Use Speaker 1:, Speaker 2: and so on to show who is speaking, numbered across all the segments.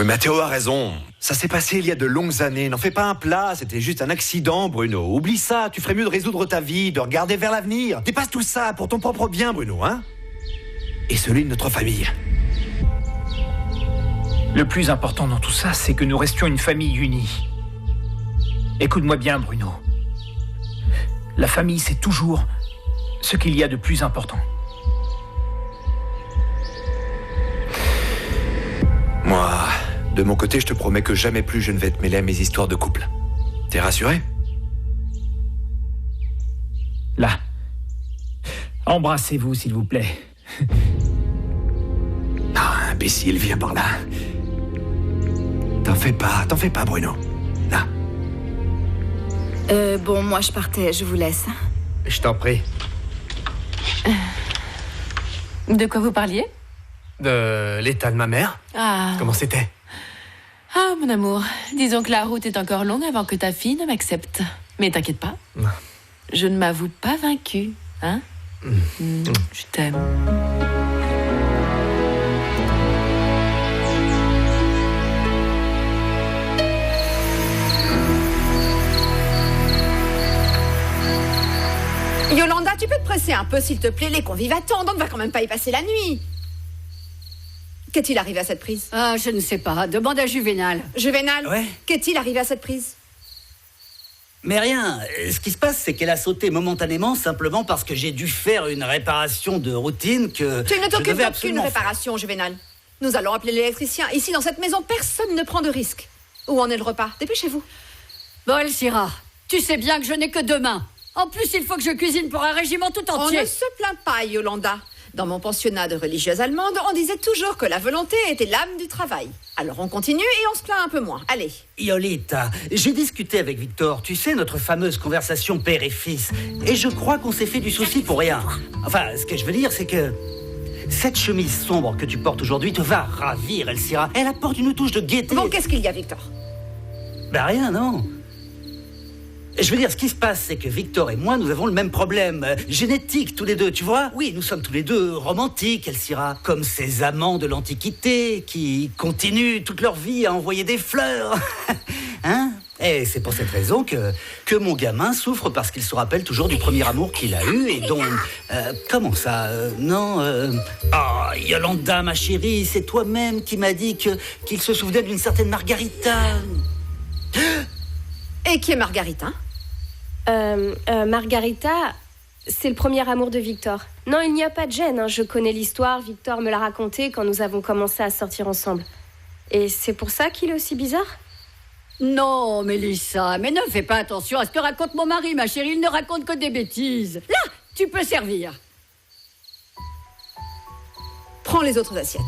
Speaker 1: Oui, Mathéo a raison. Ça s'est passé il y a de longues années. N'en fais pas un plat, c'était juste un accident, Bruno. Oublie ça, tu ferais mieux de résoudre ta vie, de regarder vers l'avenir. Dépasse tout ça pour ton propre bien, Bruno, hein? Et celui de notre famille.
Speaker 2: Le plus important dans tout ça, c'est que nous restions une famille unie. Écoute-moi bien, Bruno. La famille, c'est toujours ce qu'il y a de plus important.
Speaker 1: Moi, de mon côté, je te promets que jamais plus je ne vais te mêler à mes histoires de couple. T'es rassuré?
Speaker 2: Là. Embrassez-vous, s'il vous plaît.
Speaker 1: Ah, imbécile, viens par là. T'en fais pas, Bruno. Là.
Speaker 3: Bon, moi je partais, je vous laisse.
Speaker 4: Je t'en prie.
Speaker 5: De quoi vous parliez?
Speaker 4: De l'état de ma mère.
Speaker 5: Ah.
Speaker 4: Comment c'était?
Speaker 5: Ah, mon amour, disons que la route est encore longue avant que ta fille ne m'accepte. Mais t'inquiète pas, je ne m'avoue pas vaincue, hein? Je t'aime.
Speaker 6: Yolanda, tu peux te presser un peu, s'il te plaît? Les convives attendent, on ne va quand même pas y passer la nuit. Qu'est-il arrivé à cette prise?
Speaker 7: Ah, je ne sais pas. Demande à Juvénal.
Speaker 6: Juvénal,
Speaker 8: Ouais.
Speaker 6: qu'est-il arrivé à cette prise?
Speaker 8: Mais rien, ce qui se passe, c'est qu'elle a sauté momentanément simplement parce que j'ai dû faire une réparation de routine que
Speaker 6: Tu ne
Speaker 8: je
Speaker 6: t'occupes
Speaker 8: devais
Speaker 6: d'aucune
Speaker 8: absolument faire.
Speaker 6: réparation, Juvénal. Nous allons appeler l'électricien. Ici, dans cette maison, personne ne prend de risque. Où en est le repas? Dépêchez-vous.
Speaker 7: Bon, Elcira, tu sais bien que je n'ai que 2 mains. En plus, il faut que je cuisine pour un régiment tout
Speaker 6: On
Speaker 7: entier.
Speaker 6: ne se plaint pas, Yolanda. Dans mon pensionnat de religieuses allemandes, on disait toujours que la volonté était l'âme du travail. Alors on continue et on se plaint un peu moins. Allez.
Speaker 8: Yolita, j'ai discuté avec Victor, tu sais, notre fameuse conversation père et fils, et je crois qu'on s'est fait du souci pour rien. Enfin, ce que je veux dire, c'est que cette chemise sombre que tu portes aujourd'hui te va ravir, Elcira. Elle apporte une touche de gaieté.
Speaker 6: Bon, qu'est-ce qu'il y a, Victor?
Speaker 8: Ben rien, non. Je veux dire, ce qui se passe, c'est que Victor et moi, nous avons le même problème. Génétique, tous les deux, tu vois? Oui, nous sommes tous les deux romantiques, Elcira. Comme ces amants de l'Antiquité qui continuent toute leur vie à envoyer des fleurs. Hein? Et c'est pour cette raison que mon gamin souffre parce qu'il se rappelle toujours du premier amour qu'il a eu et dont... comment ça? Non... Ah, Yolanda, ma chérie, c'est toi-même qui m'as dit qu'il se souvenait d'une certaine Margarita.
Speaker 6: Et qui est Margarita?
Speaker 9: Margarita, c'est le premier amour de Victor. Non, il n'y a pas de gêne, hein. Je connais l'histoire, Victor me l'a raconté quand nous avons commencé à sortir ensemble. Et c'est pour ça qu'il est aussi bizarre?
Speaker 7: Non, Mélissa, mais ne fais pas attention à ce que raconte mon mari, ma chérie. Il ne raconte que des bêtises. Là, tu peux servir.
Speaker 6: Prends les autres assiettes.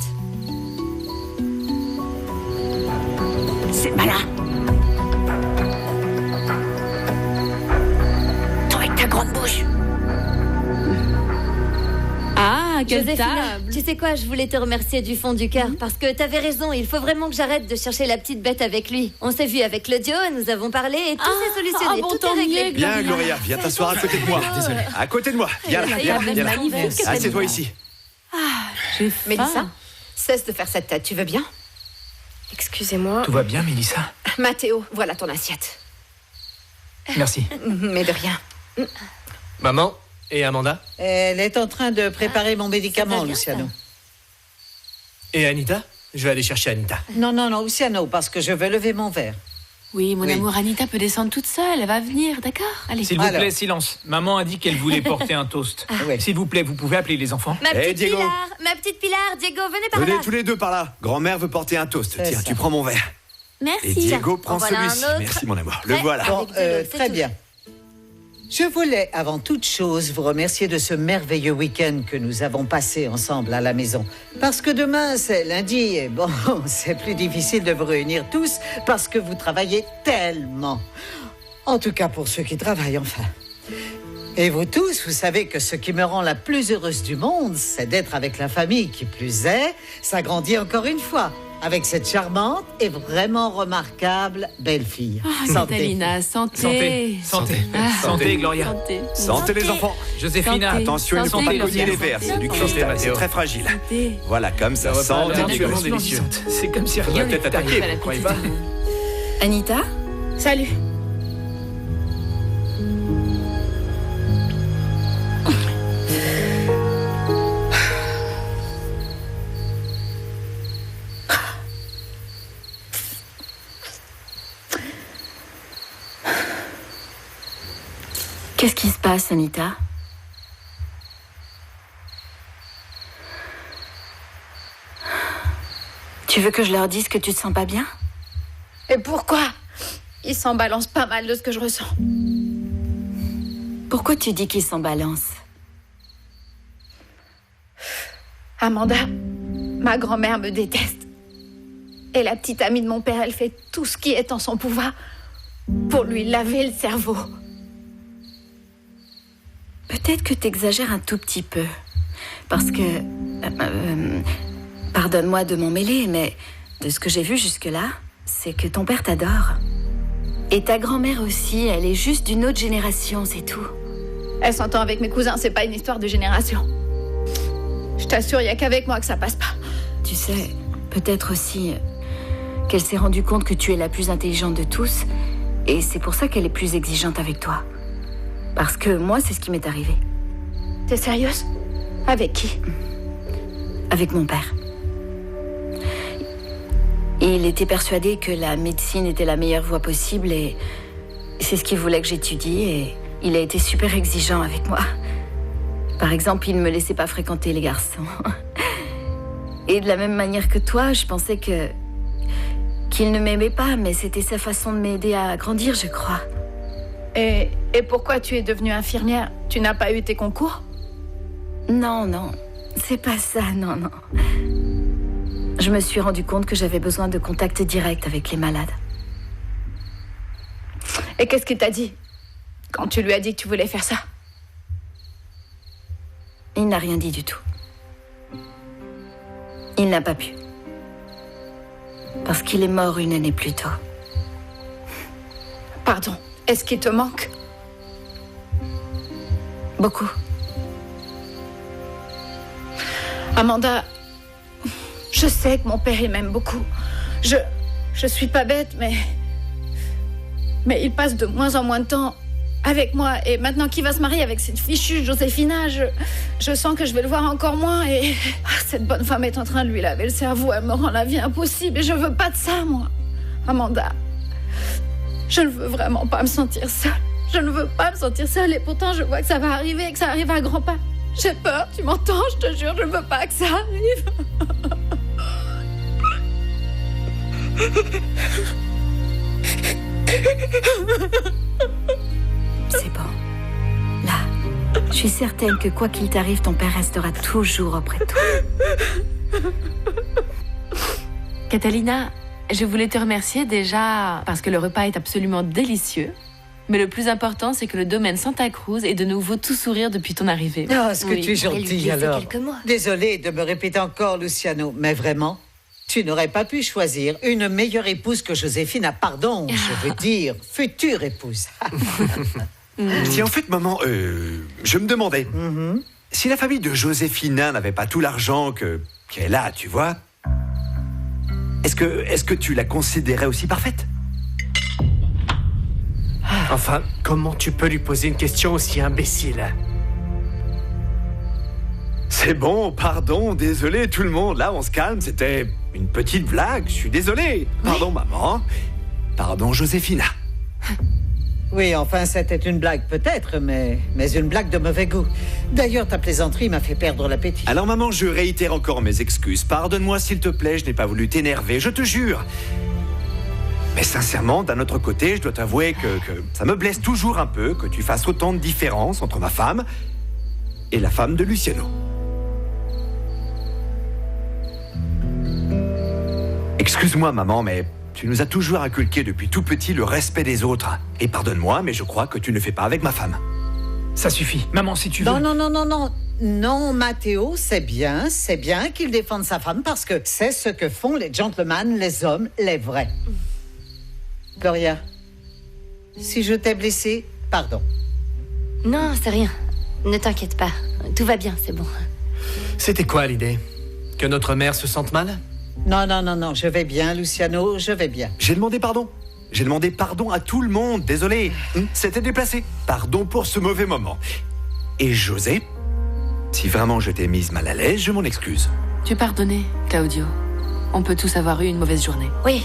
Speaker 7: C'est malin. Toi avec ta grande bouche.
Speaker 5: Ah, quelle
Speaker 3: Joséphine,
Speaker 5: table!
Speaker 3: tu sais quoi, je voulais te remercier du fond du cœur parce que t'avais raison, il faut vraiment que j'arrête de chercher la petite bête avec lui. On s'est vu avec Claudio, nous avons parlé et tout s'est solutionné,
Speaker 5: bon,
Speaker 3: tout
Speaker 5: tant
Speaker 3: est réglé.
Speaker 5: mieux,
Speaker 1: Bien, Gloria, viens t'asseoir à côté de moi.
Speaker 5: Désolé.
Speaker 1: À côté de moi. Viens là, viens là, viens là.
Speaker 5: magnifique.
Speaker 1: Assieds-toi ici.
Speaker 5: J'ai faim.
Speaker 6: Mélissa, cesse de faire cette tête, tu veux bien?
Speaker 9: Excusez-moi.
Speaker 2: Tout va bien, Mélissa?
Speaker 6: Mathéo, voilà ton assiette.
Speaker 2: Merci.
Speaker 6: Mais de rien.
Speaker 4: Maman et Amanda?
Speaker 10: Elle est en train de préparer mon médicament,
Speaker 3: ça va bien,
Speaker 10: Luciano.
Speaker 4: Et Anita? Je vais aller chercher Anita.
Speaker 10: Non, Luciano, parce que je veux lever mon verre.
Speaker 5: Oui, mon
Speaker 10: Oui.
Speaker 5: amour, Anita peut descendre toute seule. Elle va venir, d'accord? Allez.
Speaker 2: S'il vous
Speaker 10: Alors.
Speaker 2: plaît, silence. Maman a dit qu'elle voulait porter un toast.
Speaker 10: Oui.
Speaker 2: S'il vous plaît, vous pouvez appeler les enfants?
Speaker 3: Ma petite
Speaker 1: Diego.
Speaker 3: Pilar, Diego, venez par
Speaker 1: Venez
Speaker 3: là.
Speaker 1: tous les deux par là. Grand-mère veut porter un toast.
Speaker 10: C'est
Speaker 1: Tiens,
Speaker 10: ça.
Speaker 1: tu prends mon verre.
Speaker 3: Merci.
Speaker 1: Et Diego prend
Speaker 3: En voilà un
Speaker 1: celui-ci.
Speaker 3: autre.
Speaker 1: Merci, mon amour. Le
Speaker 3: Ouais.
Speaker 1: voilà.
Speaker 10: Bon,
Speaker 3: Avec de l'eau, c'est
Speaker 10: très
Speaker 3: tout.
Speaker 10: bien. Je voulais, avant toute chose, vous remercier de ce merveilleux week-end que nous avons passé ensemble à la maison. Parce que demain, c'est lundi, et bon, c'est plus difficile de vous réunir tous parce que vous travaillez tellement. En tout cas, pour ceux qui travaillent, enfin. Et vous tous, vous savez que ce qui me rend la plus heureuse du monde, c'est d'être avec la famille qui plus est, s'agrandit encore une fois. avec cette charmante et vraiment remarquable belle-fille. Santé.
Speaker 5: Catalina, santé.
Speaker 4: Santé.
Speaker 2: Santé, Gloria.
Speaker 5: Santé.
Speaker 1: Santé les enfants.
Speaker 2: Joséphina,
Speaker 5: Santé.
Speaker 1: Attention, il ne faut
Speaker 5: Santé,
Speaker 1: pas cogner
Speaker 5: Gloria.
Speaker 1: les verres, c'est du
Speaker 5: Santé.
Speaker 1: cristal, c'est
Speaker 4: Mathéo.
Speaker 1: très fragile.
Speaker 5: Santé.
Speaker 1: Voilà, comme ça,
Speaker 4: Le repas
Speaker 1: santé.
Speaker 4: a l'air
Speaker 1: Nicolas.
Speaker 4: absolument délicieux.
Speaker 2: C'est comme si
Speaker 4: On va
Speaker 2: rien
Speaker 4: peut-être
Speaker 2: n'était
Speaker 4: attaquer,
Speaker 2: arrivé.
Speaker 4: vous croyez pas?
Speaker 6: Anita? Salut.
Speaker 11: Qu'est-ce qui se passe, Anita? Tu veux que je leur dise que tu te sens pas bien?
Speaker 6: Et pourquoi? Il s'en balance pas mal de ce que je ressens.
Speaker 11: Pourquoi tu dis qu'ils s'en balancent?
Speaker 6: Amanda, ma grand-mère me déteste. Et la petite amie de mon père, elle fait tout ce qui est en son pouvoir pour lui laver le cerveau.
Speaker 11: Peut-être que t'exagères un tout petit peu. Parce que... pardonne-moi de m'en mêler, mais de ce que j'ai vu jusque-là, c'est que ton père t'adore. Et ta grand-mère aussi, elle est juste d'une autre génération, c'est tout.
Speaker 6: Elle s'entend avec mes cousins, c'est pas une histoire de génération. Je t'assure, il y a qu'avec moi que ça passe pas.
Speaker 11: Tu sais, peut-être aussi qu'elle s'est rendue compte que tu es la plus intelligente de tous, et c'est pour ça qu'elle est plus exigeante avec toi. Parce que moi, c'est ce qui m'est arrivé.
Speaker 6: T'es sérieuse? Avec qui?
Speaker 11: Avec mon père. Il était persuadé que la médecine était la meilleure voie possible et c'est ce qu'il voulait que j'étudie et il a été super exigeant avec moi. Par exemple, il ne me laissait pas fréquenter les garçons. Et de la même manière que toi, je pensais qu'il ne m'aimait pas, mais c'était sa façon de m'aider à grandir, je crois.
Speaker 6: Et pourquoi tu es devenue infirmière? Tu n'as pas eu tes concours?
Speaker 11: Non, c'est pas ça, non. Je me suis rendu compte que j'avais besoin de contact direct avec les malades.
Speaker 6: Et qu'est-ce qu'il t'a dit quand tu lui as dit que tu voulais faire ça?
Speaker 11: Il n'a rien dit du tout. Il n'a pas pu. Parce qu'il est mort une année plus tôt.
Speaker 6: Pardon, est-ce qu'il te manque?
Speaker 11: Beaucoup.
Speaker 6: Amanda, je sais que mon père, il m'aime beaucoup. Je suis pas bête, mais il passe de moins en moins de temps avec moi. Et maintenant qu'il va se marier avec cette fichue Joséphina, je sens que je vais le voir encore moins. Et cette bonne femme est en train de lui laver le cerveau. Elle me rend la vie impossible. Et je veux pas de ça, moi. Amanda, je ne veux vraiment pas me sentir seule. Je ne veux pas me sentir seule. Et pourtant, je vois que ça va arriver et que ça arrive à grands pas. J'ai peur, tu m'entends? Je te jure, je ne veux pas que ça arrive.
Speaker 11: C'est bon. Là, je suis certaine que quoi qu'il t'arrive, ton père restera toujours auprès de toi.
Speaker 5: Catalina, je voulais te remercier déjà parce que le repas est absolument délicieux. Mais le plus important, c'est que le domaine Santa Cruz est de nouveau tout sourire depuis ton arrivée.
Speaker 10: Oh, est-ce que
Speaker 5: Oui.
Speaker 10: tu es gentil alors? Désolée de me répéter encore, Luciano, mais vraiment, tu n'aurais pas pu choisir une meilleure épouse que Joséphine. Pardon, je veux dire, future épouse.
Speaker 1: Si en fait, maman, je me demandais, si la famille de Joséphina n'avait pas tout l'argent qu'elle a, tu vois, est-ce que tu la considérais aussi parfaite?
Speaker 4: Enfin, comment tu peux lui poser une question aussi imbécile?
Speaker 1: C'est bon, pardon, désolé tout le monde, là on se calme, c'était une petite blague, je suis désolé. Pardon maman, pardon Joséphina.
Speaker 10: Oui, enfin, c'était une blague peut-être, mais une blague de mauvais goût. D'ailleurs, ta plaisanterie m'a fait perdre l'appétit.
Speaker 1: Alors maman, je réitère encore mes excuses, pardonne-moi s'il te plaît, je n'ai pas voulu t'énerver, je te jure. Mais sincèrement, d'un autre côté, je dois t'avouer que ça me blesse toujours un peu que tu fasses autant de différence entre ma femme et la femme de Luciano. Excuse-moi, maman, mais tu nous as toujours inculqué depuis tout petit le respect des autres. Et pardonne-moi, mais je crois que tu ne fais pas avec ma femme.
Speaker 2: Ça suffit. Maman, si tu veux...
Speaker 10: Non. Non, Matteo, c'est bien qu'il défende sa femme parce que c'est ce que font les gentlemen, les hommes, les vrais. Gloria, si je t'ai blessée, pardon.
Speaker 3: Non, c'est rien. Ne t'inquiète pas. Tout va bien, c'est bon.
Speaker 4: C'était quoi l'idée? Que notre mère se sente mal?
Speaker 10: Non, je vais bien, Luciano, je vais bien.
Speaker 1: J'ai demandé pardon. J'ai demandé pardon à tout le monde, désolé. C'était déplacé. Pardon pour ce mauvais moment. Et José, si vraiment je t'ai mise mal à l'aise, je m'en excuse.
Speaker 5: Tu es pardonné, Claudio. On peut tous avoir eu une mauvaise journée.
Speaker 3: Oui,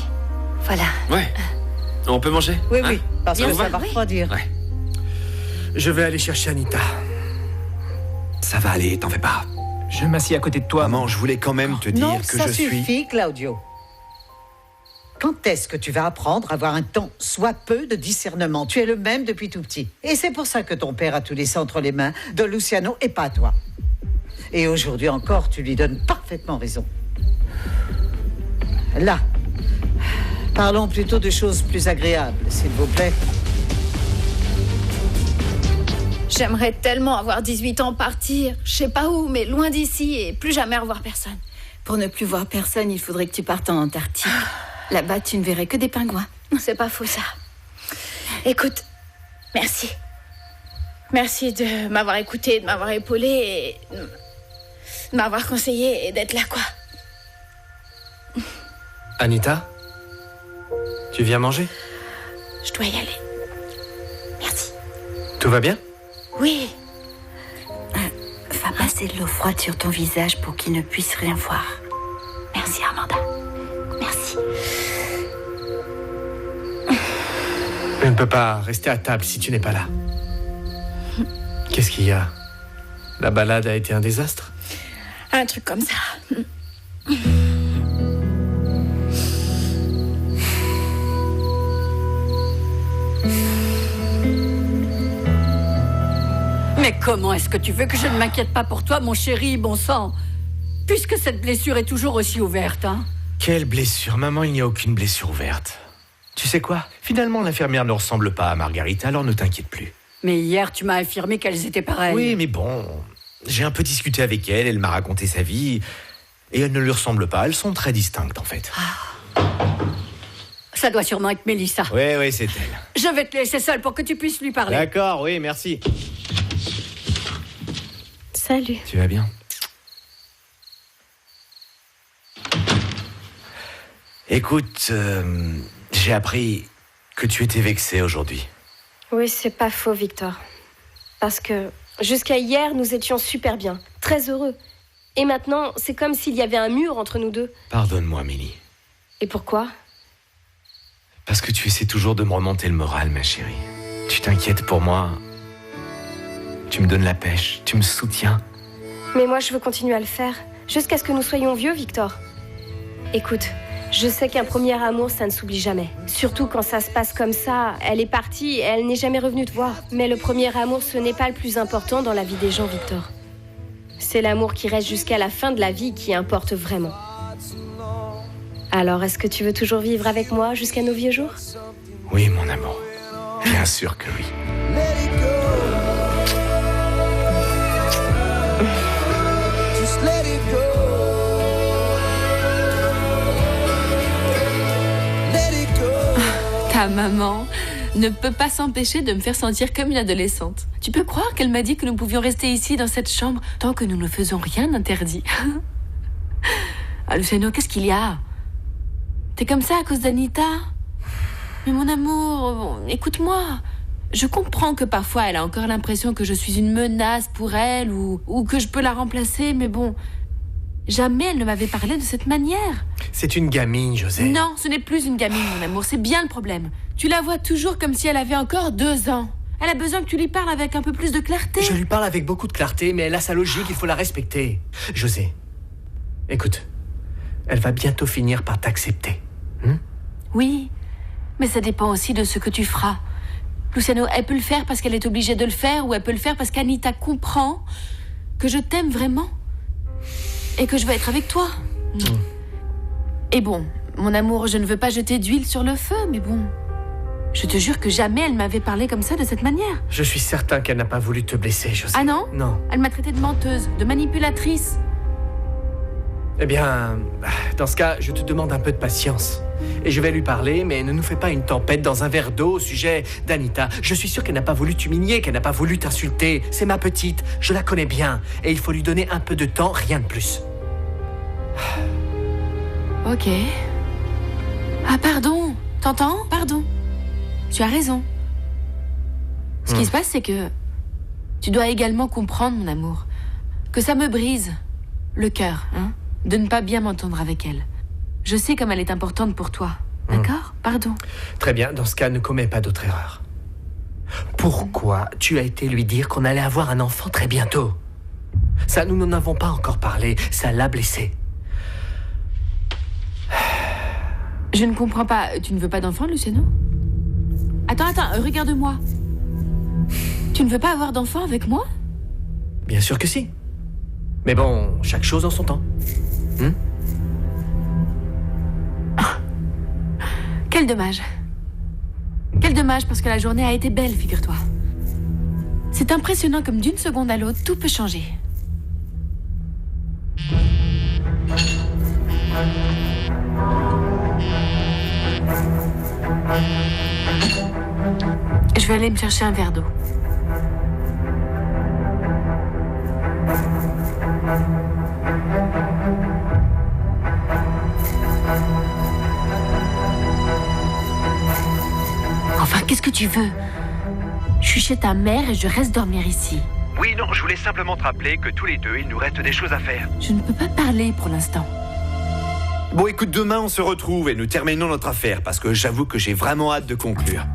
Speaker 3: voilà.
Speaker 4: Ouais. On peut manger?
Speaker 10: Oui, parce
Speaker 3: Bien
Speaker 10: que
Speaker 3: sûr,
Speaker 10: ça va
Speaker 3: oui.
Speaker 10: refroidir.
Speaker 4: Ouais. Je vais aller chercher Anita.
Speaker 1: Ça va aller, t'en fais pas.
Speaker 2: Je m'assieds à côté de toi.
Speaker 1: Maman, je voulais quand même te dire
Speaker 10: Non,
Speaker 1: que
Speaker 10: ça
Speaker 1: je suis...
Speaker 10: suffit, Claudio. Quand est-ce que tu vas apprendre à avoir un temps, soit peu, de discernement? Tu es le même depuis tout petit. Et c'est pour ça que ton père a tout laissé entre les mains de Luciano et pas toi. Et aujourd'hui encore, tu lui donnes parfaitement raison. Là, parlons plutôt de choses plus agréables, s'il vous plaît.
Speaker 6: J'aimerais tellement avoir 18 ans, partir, je sais pas où, mais loin d'ici et plus jamais revoir personne.
Speaker 11: Pour ne plus voir personne, il faudrait que tu partes en Antarctique. Là-bas, tu ne verrais que des pingouins.
Speaker 6: C'est pas faux, ça. Écoute, merci. Merci de m'avoir écouté, de m'avoir épaulé et de m'avoir conseillé et d'être là, quoi.
Speaker 4: Anita? Tu viens manger?
Speaker 6: Je dois y aller. Merci.
Speaker 4: Tout va bien?
Speaker 6: Oui.
Speaker 11: Va passer de l'eau froide sur ton visage pour qu'il ne puisse rien voir. Merci, Amanda. Merci.
Speaker 4: Je ne peux pas rester à table si tu n'es pas là. Qu'est-ce qu'il y a? La balade a été un désastre?
Speaker 6: Un truc comme ça.
Speaker 7: Mais comment est-ce que tu veux que je ne m'inquiète pas pour toi, mon chéri, bon sang? Puisque cette blessure est toujours aussi ouverte, hein?
Speaker 12: Quelle blessure? Maman, il n'y a aucune blessure ouverte. Tu sais quoi? Finalement, l'infirmière ne ressemble pas à Margarita, alors ne t'inquiète plus.
Speaker 7: Mais hier, tu m'as affirmé qu'elles étaient pareilles.
Speaker 12: Oui, mais bon, j'ai un peu discuté avec elle, elle m'a raconté sa vie, et elles ne lui ressemblent pas, elles sont très distinctes en fait.
Speaker 7: Ça doit sûrement être Mélissa.
Speaker 12: Oui, c'est elle.
Speaker 7: Je vais te laisser seule pour que tu puisses lui parler.
Speaker 12: D'accord, oui, merci.
Speaker 9: Salut.
Speaker 12: Tu vas bien? Écoute, j'ai appris que tu étais vexée aujourd'hui.
Speaker 9: Oui, c'est pas faux, Victor. Parce que jusqu'à hier, nous étions super bien, très heureux. Et maintenant, c'est comme s'il y avait un mur entre nous deux.
Speaker 12: Pardonne-moi, Milly.
Speaker 9: Et pourquoi?
Speaker 12: Parce que tu essaies toujours de me remonter le moral, ma chérie. Tu t'inquiètes pour moi. Tu me donnes la pêche, tu me soutiens.
Speaker 9: Mais moi, je veux continuer à le faire, jusqu'à ce que nous soyons vieux, Victor. Écoute, je sais qu'un premier amour, ça ne s'oublie jamais. Surtout quand ça se passe comme ça, elle est partie et elle n'est jamais revenue te voir. Mais le premier amour, ce n'est pas le plus important dans la vie des gens, Victor. C'est l'amour qui reste jusqu'à la fin de la vie qui importe vraiment. Alors, est-ce que tu veux toujours vivre avec moi jusqu'à nos vieux jours?
Speaker 12: Oui, mon amour. Bien sûr que oui.
Speaker 5: Ta maman ne peut pas s'empêcher de me faire sentir comme une adolescente. Tu peux croire qu'elle m'a dit que nous pouvions rester ici dans cette chambre tant que nous ne faisons rien d'interdit. Ah, Luciano, qu'est-ce qu'il y a? T'es comme ça à cause d'Anita? Mais mon amour, écoute-moi. Je comprends que parfois elle a encore l'impression que je suis une menace pour elle ou que je peux la remplacer, mais bon, jamais elle ne m'avait parlé de cette manière.
Speaker 4: C'est une gamine, José.
Speaker 5: Non, ce n'est plus une gamine, mon amour, c'est bien le problème. Tu la vois toujours comme si elle avait encore 2 ans. Elle a besoin que tu lui parles avec un peu plus de clarté.
Speaker 4: Je lui parle avec beaucoup de clarté, mais elle a sa logique, il faut la respecter. José, écoute, elle va bientôt finir par t'accepter.
Speaker 5: Oui, mais ça dépend aussi de ce que tu feras. Luciano, elle peut le faire parce qu'elle est obligée de le faire, ou elle peut le faire parce qu'Anita comprend que je t'aime vraiment et que je veux être avec toi. Et bon, mon amour, je ne veux pas jeter d'huile sur le feu, mais bon, Je te jure que jamais elle m'avait parlé comme ça, de cette manière.
Speaker 4: Je suis certain qu'elle n'a pas voulu te blesser, José.
Speaker 5: Ah non?
Speaker 4: Non.
Speaker 5: Elle m'a traitée de menteuse, de manipulatrice.
Speaker 4: Eh bien, dans ce cas, je te demande un peu de patience. Et je vais lui parler, mais ne nous fais pas une tempête dans un verre d'eau au sujet d'Anita. Je suis sûr qu'elle n'a pas voulu t'humilier, qu'elle n'a pas voulu t'insulter. C'est ma petite, je la connais bien. Et il faut lui donner un peu de temps, rien de plus.
Speaker 5: Ok. Ah, pardon. T'entends? Pardon. Tu as raison. Ce qui se passe, c'est que tu dois également comprendre, mon amour, que ça me brise le cœur, hein, de ne pas bien m'entendre avec elle. Je sais comme elle est importante pour toi. D'accord? Pardon.
Speaker 4: Très bien, dans ce cas, ne commets pas d'autre erreur. Pourquoi tu as été lui dire qu'on allait avoir un enfant très bientôt? Ça, nous n'en avons pas encore parlé. Ça l'a blessé.
Speaker 5: Je ne comprends pas. Tu ne veux pas d'enfant, Luciano? Attends, regarde-moi. Tu ne veux pas avoir d'enfant avec moi?
Speaker 4: Bien sûr que si. Mais bon, chaque chose en son temps.
Speaker 5: Quel dommage. Quel dommage, parce que la journée a été belle, figure-toi. C'est impressionnant comme d'une seconde à l'autre, tout peut changer. Je vais aller me chercher un verre d'eau. Enfin, qu'est-ce que tu veux? Je suis chez ta mère et je reste dormir ici.
Speaker 1: Oui, non, je voulais simplement te rappeler que tous les deux, il nous reste des choses à faire.
Speaker 5: Je ne peux pas parler pour l'instant.
Speaker 1: Bon, écoute, demain, on se retrouve et nous terminons notre affaire, parce que j'avoue que j'ai vraiment hâte de conclure.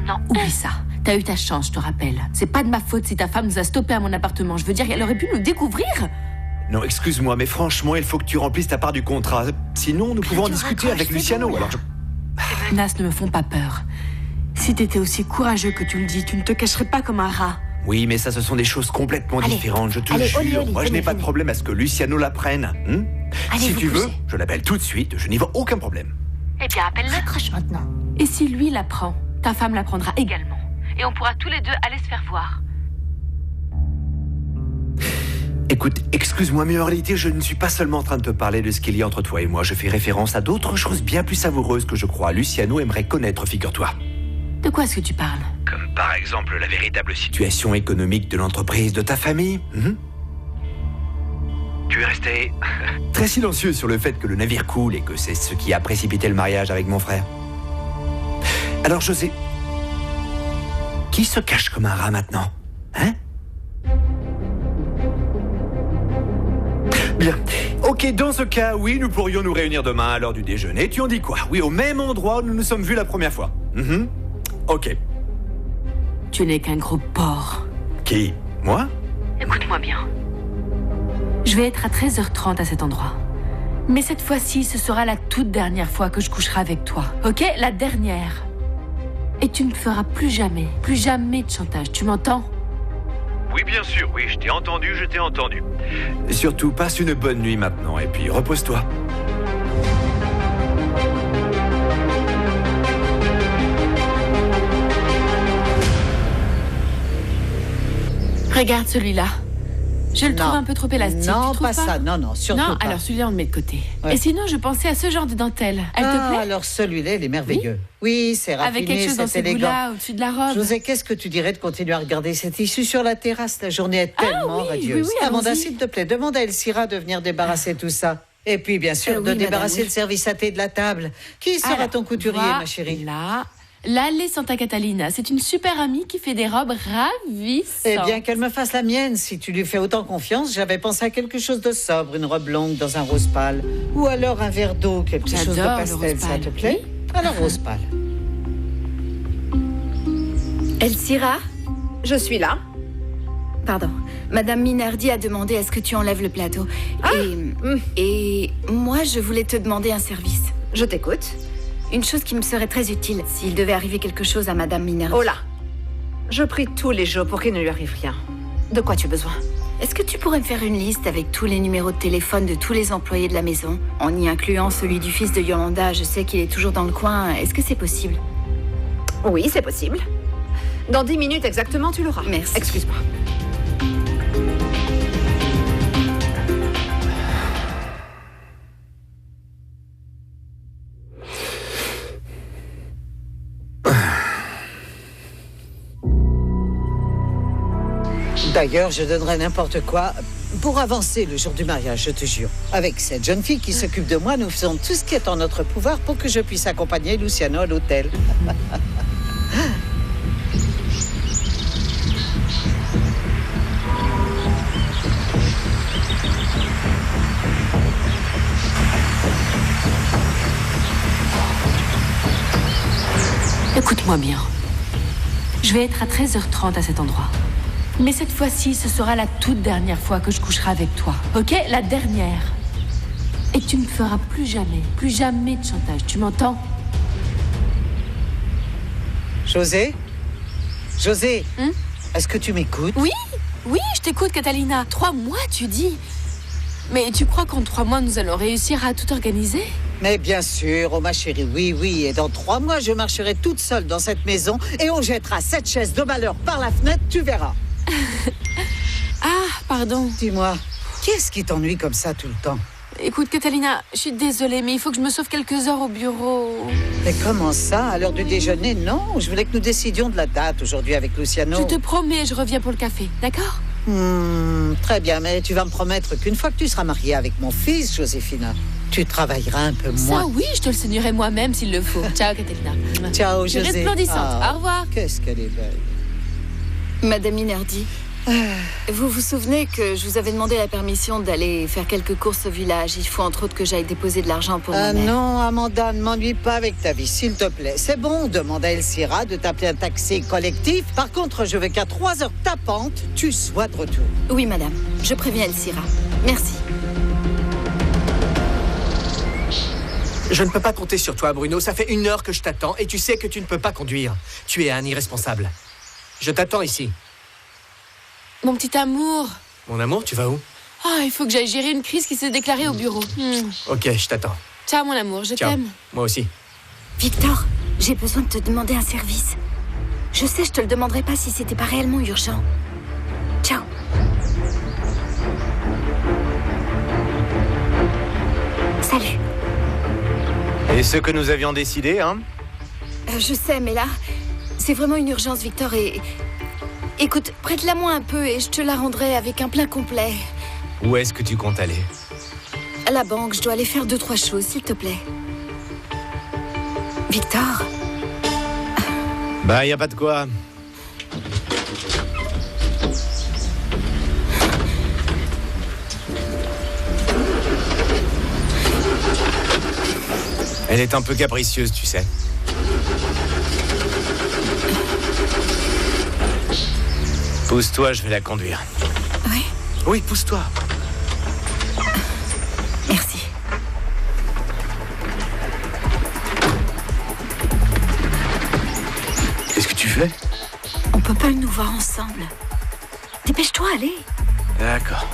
Speaker 5: Non, oublie ça. T'as eu ta chance, je te rappelle. C'est pas de ma faute si ta femme nous a stoppés à mon appartement. Je veux dire, elle aurait pu nous découvrir.
Speaker 1: Non, excuse-moi, mais franchement, il faut que tu remplisses ta part du contrat. Sinon, nous pouvons en discuter avec Luciano. Alors
Speaker 5: Les menaces ne me font pas peur. Si t'étais aussi courageux que tu le dis, tu ne te cacherais pas comme un rat.
Speaker 1: Oui, mais ça, ce sont des choses complètement différentes, je te jure. Moi, je n'ai pas de problème à ce que Luciano l'apprenne. Si tu veux, je l'appelle tout de suite, je n'y vois aucun problème.
Speaker 5: Eh bien, appelle-le. Raccroche maintenant. Et si lui l'apprend, ta femme l'apprendra également. Et on pourra tous les deux aller se faire voir.
Speaker 1: Écoute, excuse-moi, mais en réalité, je ne suis pas seulement en train de te parler de ce qu'il y a entre toi et moi. Je fais référence à d'autres choses bien plus savoureuses que je crois Luciano aimerait connaître, figure-toi.
Speaker 5: De quoi est-ce que tu parles?
Speaker 1: Comme par exemple la véritable situation économique de l'entreprise de ta famille. Tu es resté très silencieux sur le fait que le navire coule et que c'est ce qui a précipité le mariage avec mon frère. Alors, José, qui se cache comme un rat maintenant? Hein? Bien. Ok, dans ce cas, oui, nous pourrions nous réunir demain à l'heure du déjeuner. Tu en dis quoi? Oui, au même endroit où nous nous sommes vus la première fois. Ok.
Speaker 5: Tu n'es qu'un gros porc.
Speaker 1: Qui? Moi?
Speaker 5: Écoute-moi bien. Je vais être à 13h30 à cet endroit. Mais cette fois-ci, ce sera la toute dernière fois que je coucherai avec toi. Ok? La dernière. Et tu ne feras plus jamais de chantage. Tu m'entends?
Speaker 1: Oui, bien sûr, oui, je t'ai entendu. Surtout, passe une bonne nuit maintenant et puis repose-toi.
Speaker 5: Regarde celui-là. Je le trouve un peu trop élastique.
Speaker 10: Non,
Speaker 5: tu trouves
Speaker 10: pas ça. Non, surtout
Speaker 5: non,
Speaker 10: pas.
Speaker 5: alors celui-là, on le met de côté.
Speaker 10: Ouais.
Speaker 5: Et sinon, je pensais à ce genre de dentelle. Elle te plaît?
Speaker 10: Alors celui-là, il est merveilleux. Oui, c'est raffiné,
Speaker 5: avec quelque chose dans
Speaker 10: c'est
Speaker 5: ces
Speaker 10: élégant.
Speaker 5: goûts-là, au-dessus de la robe.
Speaker 10: José, qu'est-ce que tu dirais de continuer à regarder cet issue sur la terrasse? La journée est tellement radieuse.
Speaker 5: oui,
Speaker 10: Amanda,
Speaker 5: allons-y.
Speaker 10: s'il te plaît, demande à Elcira de venir débarrasser tout ça. Et puis, bien sûr, de
Speaker 5: oui,
Speaker 10: débarrasser
Speaker 5: madame,
Speaker 10: le service à thé de la table. Qui sera ton couturier, ma chérie?
Speaker 5: Là, l'Allée Santa Catalina. C'est une super amie qui fait des robes ravissantes.
Speaker 10: Eh bien, qu'elle me fasse la mienne. Si tu lui fais autant confiance, j'avais pensé à quelque chose de sobre, une robe longue dans un rose pâle. Ou alors un verre d'eau, quelque chose de
Speaker 5: J'adore le
Speaker 10: pastel,
Speaker 5: rose
Speaker 10: ça
Speaker 5: pâle.
Speaker 10: te plaît? Alors, rose pâle.
Speaker 11: Elcira?
Speaker 6: Je suis là.
Speaker 11: Pardon. Madame Minardi a demandé à ce que tu enlèves le plateau. Et moi, je voulais te demander un service.
Speaker 6: Je t'écoute.
Speaker 11: Une chose qui me serait très utile s'il devait arriver quelque chose à Madame Minardi.
Speaker 6: Oh là! Je prie tous les jours pour qu'il ne lui arrive rien. De quoi tu as besoin?
Speaker 11: Est-ce que tu pourrais me faire une liste avec tous les numéros de téléphone de tous les employés de la maison, en y incluant celui du fils de Yolanda? Je sais qu'il est toujours dans le coin. Est-ce que c'est possible?
Speaker 13: Oui, c'est possible. Dans 10 minutes exactement, tu l'auras.
Speaker 11: Merci.
Speaker 13: Excuse-moi.
Speaker 10: D'ailleurs, je donnerais n'importe quoi pour avancer le jour du mariage, je te jure. Avec cette jeune fille qui s'occupe de moi, nous faisons tout ce qui est en notre pouvoir pour que je puisse accompagner Luciano à l'hôtel.
Speaker 5: Écoute-moi bien. Je vais être à 13h30 à cet endroit. Mais cette fois-ci, ce sera la toute dernière fois que je coucherai avec toi. Ok? La dernière. Et tu ne feras plus jamais de chantage. Tu m'entends?
Speaker 10: José? José? Est-ce que tu m'écoutes?
Speaker 5: Oui, je t'écoute, Catalina. 3 mois, tu dis. Mais tu crois qu'en 3 mois, nous allons réussir à tout organiser?
Speaker 10: Mais bien sûr, oh ma chérie, oui. Et dans 3 mois, je marcherai toute seule dans cette maison et on jettera cette chaise de malheur par la fenêtre, tu verras.
Speaker 5: Ah, pardon.
Speaker 10: Dis-moi, qu'est-ce qui t'ennuie comme ça tout le temps?
Speaker 5: Écoute, Catalina, je suis désolée, mais il faut que je me sauve quelques heures au bureau.
Speaker 10: Mais comment ça? À l'heure du déjeuner? Non, je voulais que nous décidions de la date aujourd'hui avec Luciano.
Speaker 5: Je te promets, je reviens pour le café, d'accord?
Speaker 10: Très bien, mais tu vas me promettre qu'une fois que tu seras mariée avec mon fils, Josefina, tu travailleras un peu moins.
Speaker 5: Ça, oui, je te le saignerai moi-même s'il le faut. Ciao, Catalina.
Speaker 10: Ciao,
Speaker 5: Tu es
Speaker 10: José.
Speaker 5: resplendissante. Au revoir.
Speaker 10: Qu'est-ce qu'elle est belle.
Speaker 11: Madame Inerdi, vous vous souvenez que je vous avais demandé la permission d'aller faire quelques courses au village? Il faut entre autres que j'aille déposer de l'argent pour ma mère.
Speaker 10: Non, Amanda, ne m'ennuie pas avec ta vie, s'il te plaît. C'est bon, demande à Elcira de t'appeler un taxi collectif. Par contre, je veux qu'à 3 heures tapantes, tu sois de retour.
Speaker 11: Oui, madame. Je préviens Elcira. Merci.
Speaker 4: Je ne peux pas compter sur toi, Bruno. Ça fait 1 heure que je t'attends et tu sais que tu ne peux pas conduire. Tu es un irresponsable. Je t'attends ici.
Speaker 5: Mon petit amour.
Speaker 4: Mon amour, tu vas où?
Speaker 5: Ah, il faut que j'aille gérer une crise qui s'est déclarée au bureau.
Speaker 4: Ok, je t'attends.
Speaker 5: Ciao, mon amour, je t'aime.
Speaker 4: Moi aussi.
Speaker 11: Victor, j'ai besoin de te demander un service. Je sais, je te le demanderais pas si c'était pas réellement urgent. Ciao. Salut.
Speaker 12: Et ce que nous avions décidé, hein?
Speaker 11: Je sais, mais là, c'est vraiment une urgence, Victor, et... Écoute, prête-la-moi un peu et je te la rendrai avec un plein complet.
Speaker 12: Où est-ce que tu comptes aller?
Speaker 11: À la banque, je dois aller faire 2-3 choses, s'il te plaît. Victor?
Speaker 12: Bah, y a pas de quoi. Elle est un peu capricieuse, tu sais. Pousse-toi, je vais la conduire.
Speaker 11: Oui?
Speaker 12: Oui, pousse-toi.
Speaker 11: Merci.
Speaker 12: Qu'est-ce que tu fais?
Speaker 11: On peut pas nous voir ensemble. Dépêche-toi, allez.
Speaker 12: D'accord.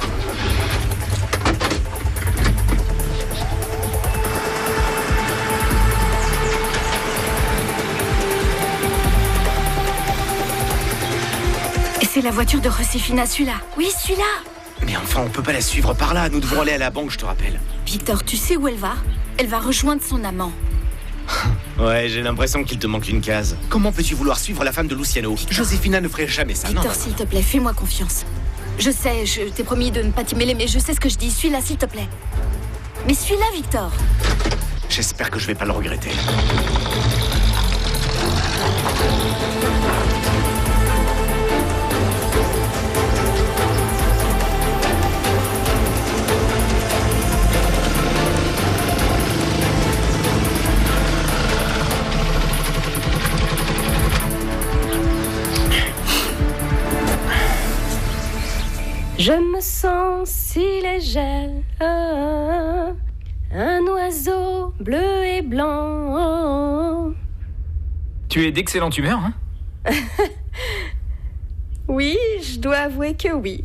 Speaker 11: C'est la voiture de Josefina, celui-là. Oui, celui-là.
Speaker 12: Mais enfin, on peut pas la suivre par là. Nous devons aller à la banque, je te rappelle.
Speaker 11: Victor, tu sais où elle va? Elle va rejoindre son amant.
Speaker 12: Ouais, j'ai l'impression qu'il te manque une case. Comment peux-tu vouloir suivre la femme de Luciano? Josefina ne ferait jamais ça.
Speaker 11: Victor,
Speaker 12: Non.
Speaker 11: s'il te plaît, fais-moi confiance. Je sais, je t'ai promis de ne pas t'y mêler, mais je sais ce que je dis. Suis-là, s'il te plaît. Mais suis-là, Victor.
Speaker 12: J'espère que je vais pas le regretter.
Speaker 9: Je me sens si légère, un oiseau bleu et blanc.
Speaker 2: Tu es d'excellente humeur, hein?
Speaker 9: Oui, je dois avouer que oui.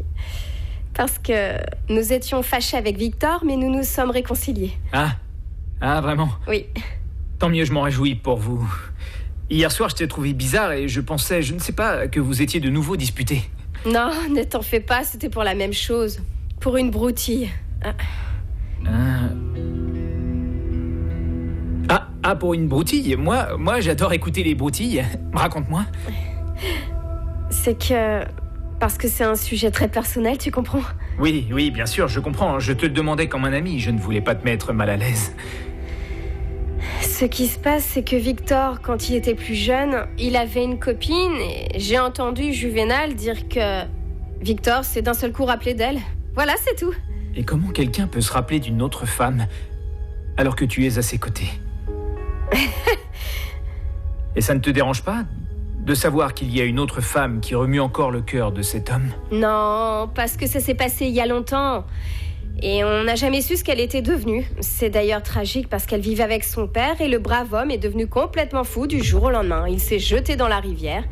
Speaker 9: Parce que nous étions fâchés avec Victor, mais nous nous sommes réconciliés.
Speaker 2: Ah, vraiment?
Speaker 9: Oui.
Speaker 2: Tant mieux, je m'en réjouis pour vous. Hier soir, je t'ai trouvé bizarre et je pensais, je ne sais pas, que vous étiez de nouveau disputés.
Speaker 9: Non, ne t'en fais pas, c'était pour la même chose. Pour une broutille.
Speaker 2: Ah, pour une broutille. Moi, j'adore écouter les broutilles. Raconte-moi.
Speaker 9: C'est que... Parce que c'est un sujet très personnel, tu comprends?
Speaker 2: Oui, bien sûr, je comprends. Je te le demandais comme un ami. Je ne voulais pas te mettre mal à l'aise.
Speaker 9: Ce qui se passe, c'est que Victor, quand il était plus jeune, il avait une copine et j'ai entendu Juvénal dire que Victor s'est d'un seul coup rappelé d'elle. Voilà, c'est tout.
Speaker 2: Et comment quelqu'un peut se rappeler d'une autre femme alors que tu es à ses côtés? Et ça ne te dérange pas de savoir qu'il y a une autre femme qui remue encore le cœur de cet homme?
Speaker 9: Non, parce que ça s'est passé il y a longtemps. Et on n'a jamais su ce qu'elle était devenue. C'est d'ailleurs tragique parce qu'elle vivait avec son père et le brave homme est devenu complètement fou du jour au lendemain. Il s'est jeté dans la rivière.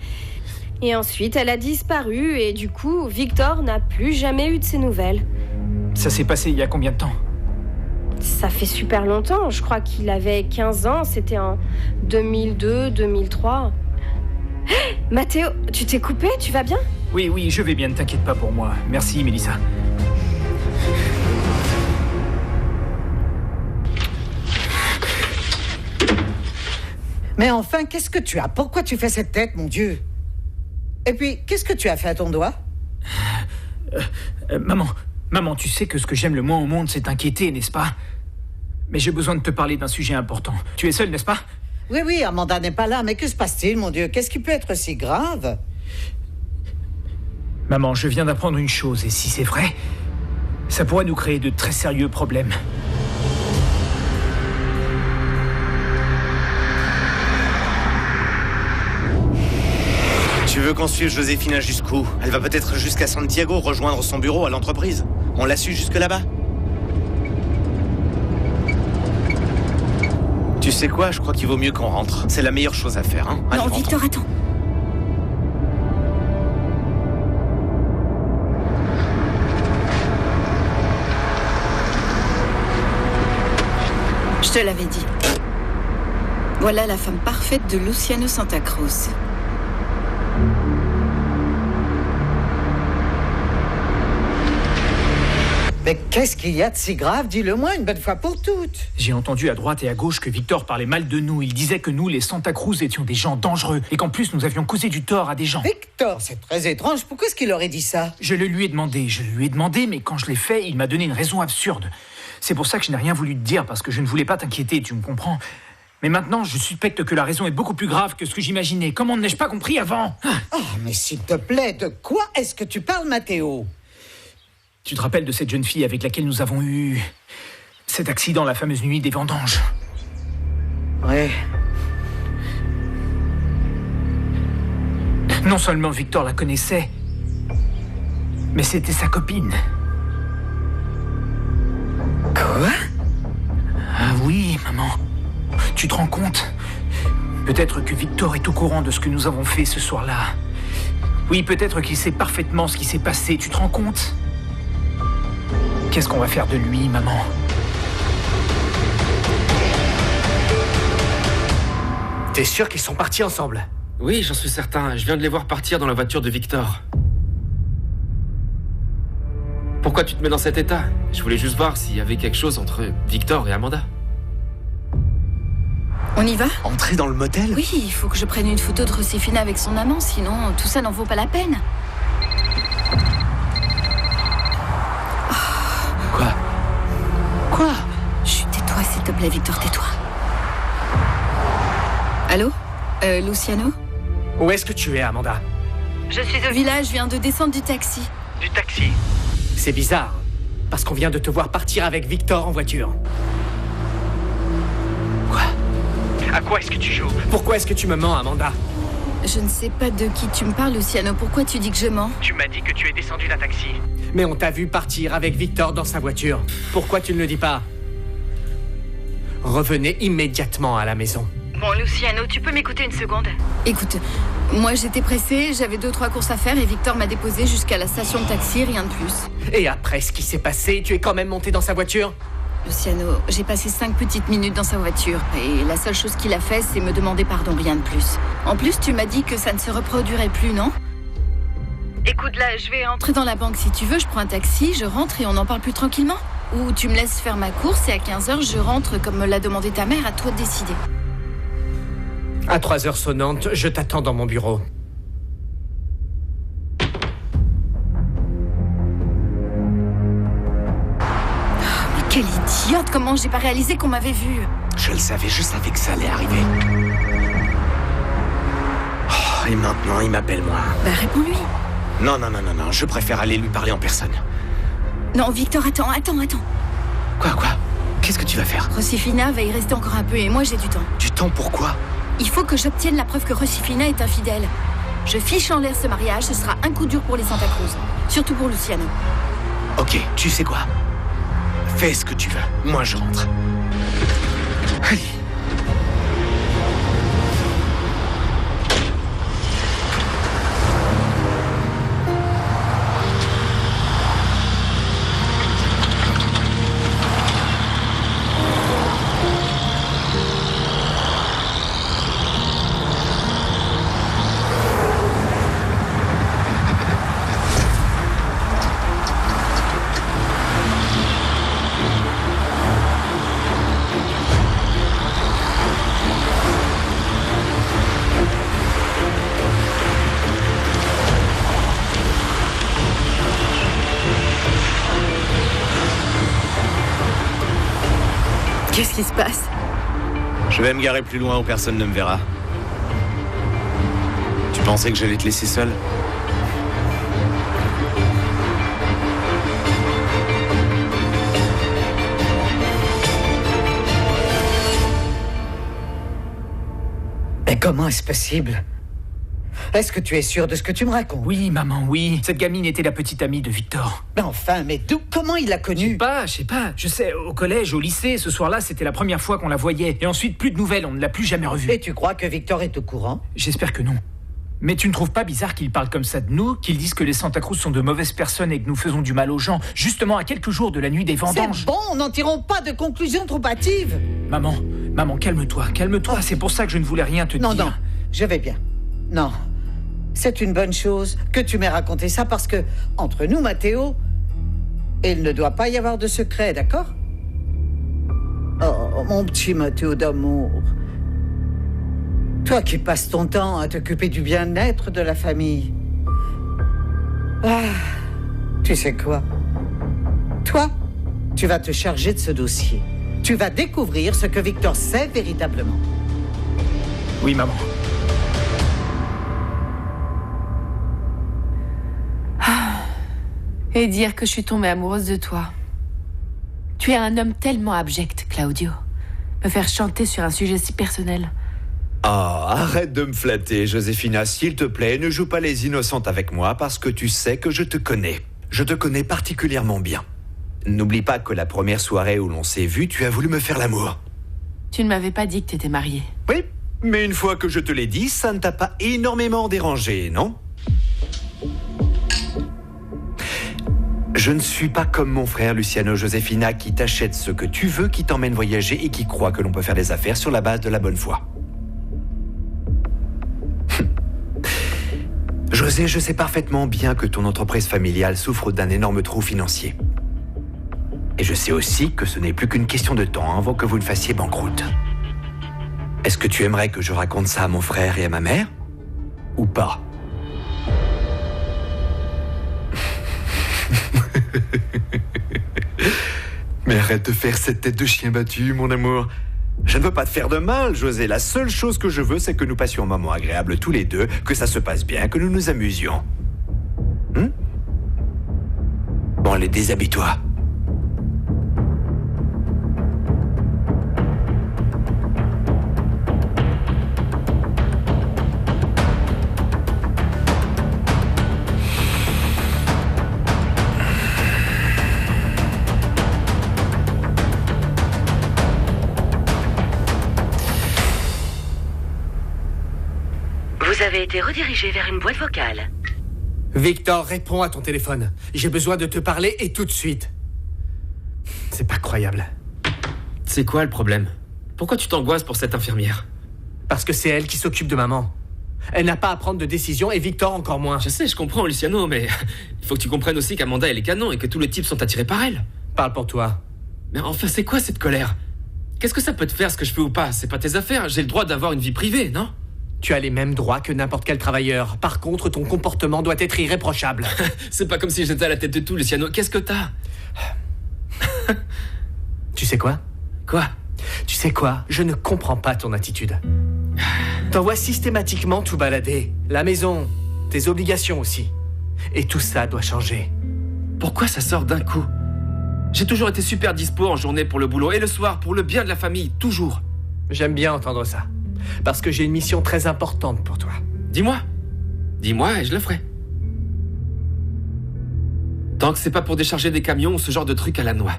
Speaker 9: Et ensuite, elle a disparu et du coup, Victor n'a plus jamais eu de ses nouvelles.
Speaker 2: Ça s'est passé il y a combien de temps?
Speaker 9: Ça fait super longtemps. Je crois qu'il avait 15 ans. C'était en 2002, 2003. Mathéo, tu t'es coupé? Tu vas bien?
Speaker 2: Oui, je vais bien, ne t'inquiète pas pour moi. Merci, Mélissa.
Speaker 10: Mais enfin, qu'est-ce que tu as? Pourquoi tu fais cette tête, mon Dieu? Et puis, qu'est-ce que tu as fait à ton doigt?
Speaker 2: Maman, tu sais que ce que j'aime le moins au monde, c'est t'inquiéter, n'est-ce pas? Mais j'ai besoin de te parler d'un sujet important. Tu es seule, n'est-ce pas?
Speaker 10: Oui, Amanda n'est pas là, mais que se passe-t-il, mon Dieu? Qu'est-ce qui peut être si grave?
Speaker 2: Maman, je viens d'apprendre une chose, et si c'est vrai, ça pourrait nous créer de très sérieux problèmes.
Speaker 12: Tu veux qu'on suive Joséphine jusqu'où? Elle va peut-être jusqu'à Santiago rejoindre son bureau à l'entreprise. On l'a su jusque là-bas. Tu sais quoi? Je crois qu'il vaut mieux qu'on rentre. C'est la meilleure chose à faire, hein? Allez,
Speaker 11: non, Victor, attends. Je te l'avais dit. Voilà la femme parfaite de Luciano Santa Cruz.
Speaker 10: Mais qu'est-ce qu'il y a de si grave? Dis-le-moi une bonne fois pour toutes.
Speaker 2: J'ai entendu à droite et à gauche que Victor parlait mal de nous. Il disait que nous, les Santa Cruz, étions des gens dangereux et qu'en plus, nous avions causé du tort à des gens.
Speaker 10: Victor, c'est très étrange. Pourquoi est-ce qu'il aurait dit ça?
Speaker 2: Je le lui ai demandé, mais quand je l'ai fait, il m'a donné une raison absurde. C'est pour ça que je n'ai rien voulu te dire, parce que je ne voulais pas t'inquiéter, tu me comprends? Mais maintenant, je suspecte que la raison est beaucoup plus grave que ce que j'imaginais. Comment n'ai-je pas compris avant?
Speaker 10: Oh, mais s'il te plaît, de quoi est-ce que tu parles, Mathéo?
Speaker 2: Tu te rappelles de cette jeune fille avec laquelle nous avons eu cet accident la fameuse nuit des vendanges?
Speaker 10: Ouais.
Speaker 2: Non seulement Victor la connaissait, mais c'était sa copine.
Speaker 10: Quoi?
Speaker 2: Ah oui, maman. Tu te rends compte? Peut-être que Victor est au courant de ce que nous avons fait ce soir-là. Oui, peut-être qu'il sait parfaitement ce qui s'est passé. Tu te rends compte? Qu'est-ce qu'on va faire de lui, maman?
Speaker 4: T'es sûr qu'ils sont partis ensemble?
Speaker 14: Oui, j'en suis certain. Je viens de les voir partir dans la voiture de Victor. Pourquoi tu te mets dans cet état? Je voulais juste voir s'il y avait quelque chose entre Victor et Amanda.
Speaker 11: On y va?
Speaker 12: Entrer dans le motel?
Speaker 11: Oui, il faut que je prenne une photo de Josefina avec son amant, sinon tout ça n'en vaut pas la peine.
Speaker 12: Quoi?
Speaker 11: Chut, tais-toi, s'il te plaît, Victor, tais-toi. Allô? Luciano?
Speaker 4: Où est-ce que tu es, Amanda?
Speaker 11: Je suis au village, je viens de descendre du taxi.
Speaker 4: Du taxi? C'est bizarre, parce qu'on vient de te voir partir avec Victor en voiture. Quoi? À quoi est-ce que tu joues? Pourquoi est-ce que tu me mens, Amanda?
Speaker 11: Je ne sais pas de qui tu me parles, Luciano. Pourquoi tu dis que je mens?
Speaker 4: Tu m'as dit que tu es descendu d'un taxi. Mais on t'a vu partir avec Victor dans sa voiture. Pourquoi tu ne le dis pas? Revenez immédiatement à la maison.
Speaker 11: Bon, Luciano, tu peux m'écouter une seconde? Écoute, moi j'étais pressée, j'avais 2-3 courses à faire et Victor m'a déposée jusqu'à la station de taxi, rien de plus.
Speaker 4: Et après ce qui s'est passé, tu es quand même monté dans sa voiture?
Speaker 11: Luciano, j'ai passé 5 petites minutes dans sa voiture et la seule chose qu'il a fait, c'est me demander pardon, rien de plus. En plus, tu m'as dit que ça ne se reproduirait plus, non? Écoute, là, je vais entrer dans la banque si tu veux, je prends un taxi, je rentre et on en parle plus tranquillement. Ou tu me laisses faire ma course et à 15h, je rentre comme me l'a demandé ta mère, à toi de décider.
Speaker 4: À 3h sonnantes, je t'attends dans mon bureau.
Speaker 11: Mais quelle idiote, comment j'ai pas réalisé qu'on m'avait vu?
Speaker 12: Je savais que ça allait arriver. Oh, et maintenant, il m'appelle moi.
Speaker 11: Bah réponds-lui.
Speaker 12: Non, je préfère aller lui parler en personne.
Speaker 11: Non, Victor, attends.
Speaker 12: Quoi? Qu'est-ce que tu vas faire?
Speaker 11: Rosifina va y rester encore un peu et moi j'ai du temps.
Speaker 12: Du temps pourquoi?
Speaker 11: Il faut que j'obtienne la preuve que Rosifina est infidèle. Je fiche en l'air ce mariage, ce sera un coup dur pour les Santa Cruz. Surtout pour Luciano.
Speaker 12: Ok, tu sais quoi? Fais ce que tu veux. Moi, je rentre. Allez.
Speaker 11: Qu'est-ce qui se passe?
Speaker 12: Je vais me garer plus loin où personne ne me verra. Tu pensais que j'allais te laisser seul?
Speaker 10: Mais comment est-ce possible? Est-ce que tu es sûr de ce que tu me racontes?
Speaker 2: Oui, maman, oui. Cette gamine était la petite amie de Victor.
Speaker 10: Mais enfin, mais d'où? Comment il l'a connue?
Speaker 2: Je sais pas. Je sais, au collège, au lycée, ce soir-là, c'était la première fois qu'on la voyait. Et ensuite, plus de nouvelles, on ne l'a plus jamais revue.
Speaker 10: Et tu crois que Victor est au courant?
Speaker 2: J'espère que non. Mais tu ne trouves pas bizarre qu'il parle comme ça de nous, qu'il dise que les Santa Cruz sont de mauvaises personnes et que nous faisons du mal aux gens, justement à quelques jours de la nuit des vendanges?
Speaker 10: C'est bon, n'en tirons pas de conclusions trop hâtives.
Speaker 2: Maman, calme-toi, c'est pour ça que je ne voulais rien te dire.
Speaker 10: Non, je vais bien. Non, c'est une bonne chose que tu m'aies raconté ça parce que, entre nous, Matteo, il ne doit pas y avoir de secret, d'accord? Oh, mon petit Matteo d'amour. Toi qui passes ton temps à t'occuper du bien-être de la famille. Ah, tu sais quoi? Toi, tu vas te charger de ce dossier. Tu vas découvrir ce que Victor sait véritablement.
Speaker 2: Oui, maman.
Speaker 5: Et dire que je suis tombée amoureuse de toi. Tu es un homme tellement abject, Claudio. Me faire chanter sur un sujet si personnel.
Speaker 1: Ah, arrête de me flatter, Josefina, s'il te plaît. Ne joue pas les innocentes avec moi parce que tu sais que je te connais. Je te connais particulièrement bien. N'oublie pas que la première soirée où l'on s'est vu, tu as voulu me faire l'amour.
Speaker 5: Tu ne m'avais pas dit que t'étais mariée.
Speaker 1: Oui, mais une fois que je te l'ai dit, ça ne t'a pas énormément dérangé, non? Je ne suis pas comme mon frère Luciano Josefina qui t'achète ce que tu veux, qui t'emmène voyager et qui croit que l'on peut faire des affaires sur la base de la bonne foi. José, je sais parfaitement bien que ton entreprise familiale souffre d'un énorme trou financier. Et je sais aussi que ce n'est plus qu'une question de temps avant que vous ne fassiez banqueroute. Est-ce que tu aimerais que je raconte ça à mon frère et à ma mère? Ou pas? Mais arrête de faire cette tête de chien battu, mon amour. Je ne veux pas te faire de mal, José. La seule chose que je veux, c'est que nous passions un moment agréable tous les deux, que ça se passe bien, que nous nous amusions. Bon, allez, déshabille-toi.
Speaker 15: Vous avez été redirigé vers une boîte vocale.
Speaker 4: Victor, réponds à ton téléphone. J'ai besoin de te parler et tout de suite. C'est pas croyable.
Speaker 14: C'est quoi le problème? Pourquoi tu t'angoisses pour cette infirmière?
Speaker 4: Parce que c'est elle qui s'occupe de maman. Elle n'a pas à prendre de décision et Victor encore moins.
Speaker 14: Je sais, je comprends, Luciano, mais il faut que tu comprennes aussi qu'Amanda, elle est canon et que tous les types sont attirés par elle.
Speaker 4: Parle pour toi.
Speaker 14: Mais enfin, c'est quoi cette colère? Qu'est-ce que ça peut te faire, ce que je fais ou pas? C'est pas tes affaires, j'ai le droit d'avoir une vie privée, non?
Speaker 4: Tu as les mêmes droits que n'importe quel travailleur. Par contre, ton comportement doit être irréprochable.
Speaker 14: C'est pas comme si j'étais à la tête de tout, Luciano. Qu'est-ce que t'as?
Speaker 4: Tu sais quoi?
Speaker 14: Quoi?
Speaker 4: Tu sais quoi? Je ne comprends pas ton attitude. T'envoies systématiquement tout balader. La maison, tes obligations aussi. Et tout ça doit changer.
Speaker 14: Pourquoi ça sort d'un coup? J'ai toujours été super dispo en journée pour le boulot et le soir pour le bien de la famille, toujours.
Speaker 4: J'aime bien entendre ça. Parce que j'ai une mission très importante pour toi.
Speaker 14: Dis-moi. Dis-moi et je le ferai. Tant que c'est pas pour décharger des camions ou ce genre de truc à la noix.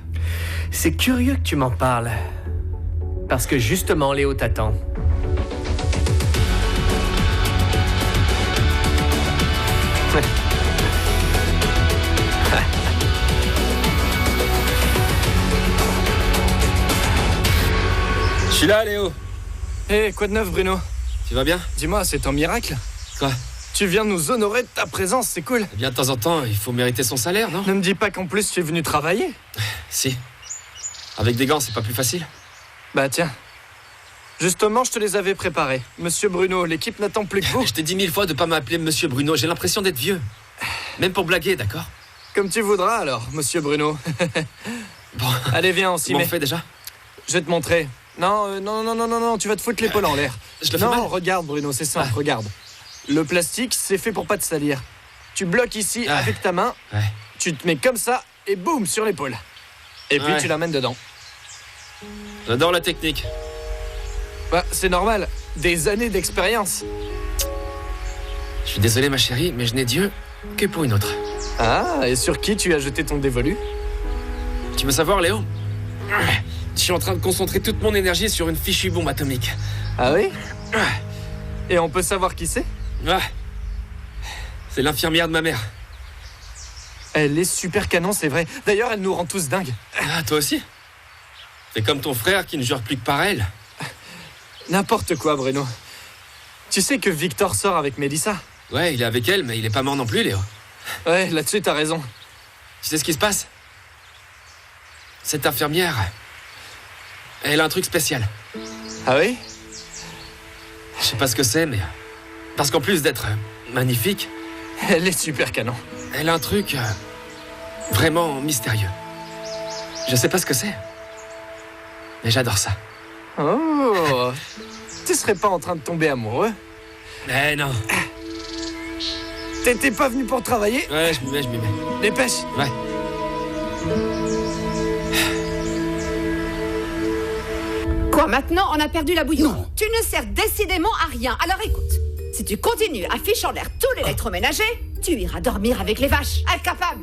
Speaker 4: C'est curieux que tu m'en parles. Parce que justement, Léo t'attend.
Speaker 14: Je suis là, Léo.
Speaker 16: Hé, quoi de neuf, Bruno?
Speaker 14: Tu vas bien?
Speaker 16: Dis-moi, c'est un miracle?
Speaker 14: Quoi?
Speaker 16: Tu viens nous honorer de ta présence, c'est cool.
Speaker 14: Eh bien, de temps en temps, il faut mériter son salaire, non?
Speaker 16: Ne me dis pas qu'en plus tu es venu travailler.
Speaker 14: Si. Avec des gants, c'est pas plus facile?
Speaker 16: Bah tiens. Justement, je te les avais préparés. Monsieur Bruno, l'équipe n'attend plus que vous.
Speaker 14: Je t'ai dit 1000 fois de pas m'appeler Monsieur Bruno, j'ai l'impression d'être vieux. Même pour blaguer, d'accord?
Speaker 16: Comme tu voudras alors, Monsieur Bruno.
Speaker 14: Bon.
Speaker 16: Allez, viens, on s'y met.
Speaker 14: Comment on fait déjà?
Speaker 16: Je vais te montrer. Non, tu vas te foutre l'épaule en l'air.
Speaker 14: Je le fais mal.
Speaker 16: Non, regarde Bruno, c'est simple, regarde. Le plastique, c'est fait pour pas te salir. Tu bloques ici avec ta main, tu te mets comme ça, et boum, sur l'épaule. Et puis tu l'amènes dedans.
Speaker 14: J'adore la technique.
Speaker 16: Bah, c'est normal, des années d'expérience.
Speaker 14: Je suis désolé, ma chérie, mais je n'ai Dieu que pour une autre.
Speaker 16: Ah, et sur qui tu as jeté ton dévolu?
Speaker 14: Tu veux savoir, Léo? Je suis en train de concentrer toute mon énergie sur une fichue bombe atomique.
Speaker 16: Ah oui? Et on peut savoir qui c'est?
Speaker 14: Ouais. C'est l'infirmière de ma mère.
Speaker 16: Elle est super canon, c'est vrai. D'ailleurs, elle nous rend tous dingues.
Speaker 14: Ah, toi aussi? C'est comme ton frère qui ne jure plus que par elle.
Speaker 16: N'importe quoi, Bruno. Tu sais que Victor sort avec Mélissa?
Speaker 14: Ouais, il est avec elle, mais il est pas mort non plus, Léo.
Speaker 16: Ouais, là-dessus, t'as raison.
Speaker 14: Tu sais ce qui se passe? Cette infirmière, elle a un truc spécial.
Speaker 16: Ah oui?
Speaker 14: Je sais pas ce que c'est, mais... Parce qu'en plus d'être magnifique...
Speaker 16: Elle est super canon.
Speaker 14: Elle a un truc... vraiment mystérieux. Je sais pas ce que c'est. Mais j'adore ça.
Speaker 16: Oh. Tu serais pas en train de tomber amoureux?
Speaker 14: Eh non.
Speaker 16: T'étais pas venu pour travailler?
Speaker 14: Ouais, je m'y mets.
Speaker 16: Dépêche.
Speaker 14: Ouais.
Speaker 13: Quoi, maintenant, on a perdu la bouillie? Non. Tu ne sers décidément à rien. Alors écoute, si tu continues à ficher en l'air tout l'électroménager, tu iras dormir avec les vaches. Incapable.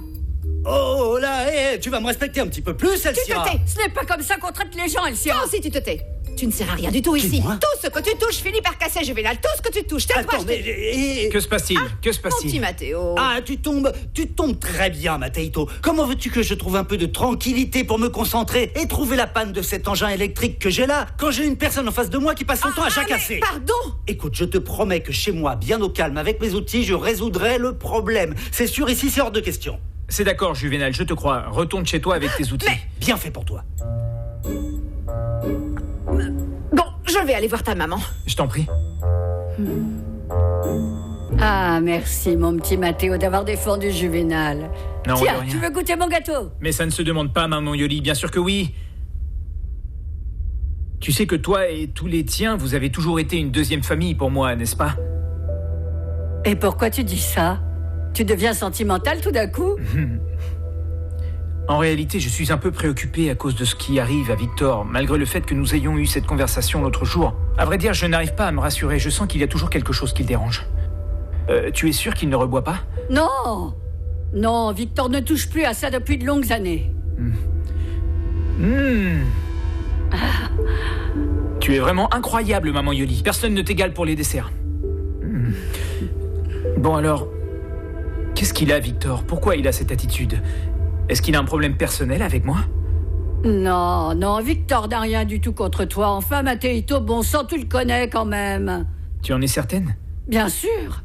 Speaker 8: Oh là, tu vas me respecter un petit peu plus, Elsia.
Speaker 7: Tu te tais. Ce n'est pas comme ça qu'on traite les gens, Elsia.
Speaker 13: Toi aussi, tu te tais. Tu ne sers à rien du tout ici. Tout ce que tu touches finit par casser, Juvénal. Tout ce que tu touches,
Speaker 8: Attends,
Speaker 2: Que se passe-t-il? Que se passe-t-il?
Speaker 13: Petit Matteo.
Speaker 8: Ah, tu tombes très bien, Matteito. Comment veux-tu que je trouve un peu de tranquillité pour me concentrer et trouver la panne de cet engin électrique que j'ai là, quand j'ai une personne en face de moi qui passe son temps à jacasser?
Speaker 13: Pardon?
Speaker 8: Écoute, je te promets que chez moi, bien au calme, avec mes outils, je résoudrai le problème. C'est sûr, ici, c'est hors de question.
Speaker 2: C'est d'accord, Juvénal, je te crois. Retourne chez toi avec tes outils.
Speaker 13: Mais...
Speaker 8: Bien fait pour toi.
Speaker 13: Bon, je vais aller voir ta maman.
Speaker 2: Je t'en prie.
Speaker 7: Ah, merci, mon petit Matteo, d'avoir défendu Juvénal.
Speaker 2: Non,
Speaker 7: Tiens,
Speaker 2: de rien.
Speaker 7: tu veux goûter mon gâteau?
Speaker 2: Mais ça ne se demande pas, maman Yoli, bien sûr que oui. Tu sais que toi et tous les tiens, vous avez toujours été une deuxième famille pour moi, n'est-ce pas?
Speaker 7: Et pourquoi tu dis ça? Tu deviens sentimental tout d'un coup?
Speaker 2: En réalité, je suis un peu préoccupé à cause de ce qui arrive à Victor, malgré le fait que nous ayons eu cette conversation l'autre jour. À vrai dire, je n'arrive pas à me rassurer, je sens qu'il y a toujours quelque chose qui le dérange. Tu es sûr qu'il ne reboit pas?
Speaker 7: Non! Non, Victor ne touche plus à ça depuis de longues années.
Speaker 2: Tu es vraiment incroyable, maman Yoli. Personne ne t'égale pour les desserts. Bon alors, qu'est-ce qu'il a, Victor? Pourquoi il a cette attitude? Est-ce qu'il a un problème personnel avec moi?
Speaker 7: Non, non, Victor n'a rien du tout contre toi. Enfin, Mathéito, bon sang, tu le connais quand même.
Speaker 2: Tu en es certaine?
Speaker 7: Bien sûr.